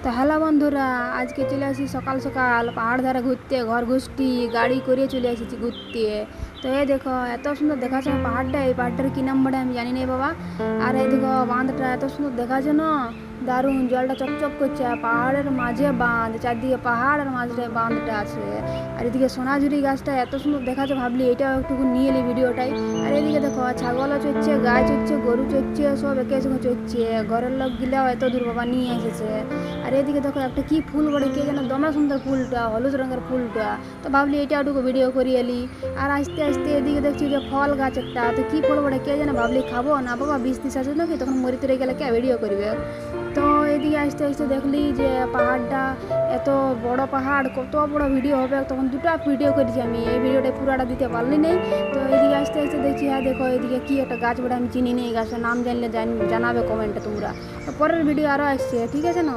তো হ্যালো বন্ধুরা, আজকে চলে আসি সকাল সকাল পাহাড় ধারে ঘুরতে। ঘর গোষ্ঠী গাড়ি করে চলে এসেছি ঘুরতে। তো এই দেখো এত সুন্দর দেখাচ্ছে পাহাড়টা। এই পাহাড়টার কি নাম বলে আমি জানি না বাবা। আর এই দেখো বাঁধটা এত সুন্দর দেখাচ্ছে না, দারুণ। জলটা চকচক করছে, পাহাড়ের মাঝে বাঁধ, চারদিকে পাহাড় আর মাঝে বাঁধটা আছে। আর এদিকে সোনাঝুরি গাছটা এত সুন্দর দেখাচ্ছে, ভাবলি এটাও একটু নিয়ে এলি ভিডিওটাই। আর এদিকে দেখো ছাগলও চড়ছে, গায়ে চড়ছে, গরু চড়ছে, সব একে সঙ্গে চড়ছে। ঘরের লোক গিলাও এত দূর বাবা নিয়ে এসেছে। আর এদিকে দেখো একটা কি ফুল বলে কে যেন, দমে সুন্দর ফুলটা, হলুদ রঙের ফুলটা। তো ভাবলি এটা একটু ভিডিও করি এলি। আর আস্তে আস্তে এদিকে দেখছি যে ফল গাছ একটা, তো কি ফল বলে কে যেন, ভাবলি খাবো না বাবা, বিষ টিস আছে নাকি, তখন মরি তরে গেলে কে ভিডিও করবে। তো এদিকে আস্তে আস্তে দেখলি যে পাহাড়টা এত বড় পাহাড়, কত বড় ভিডিও হবে, তখন দুটো ভিডিও করেছি আমি, এই ভিডিওটা পুরাটা দিতে পারলি নেই। তো এদিকে আস্তে আস্তে দেখছি, হ্যাঁ দেখো এদিকে কি একটা গাছ বলে আমি চিনি নেই, গাছের নাম জানলে জানাবে কমেন্টে তোমরা। তো পরের ভিডিও আরও আসছে, ঠিক আছে না।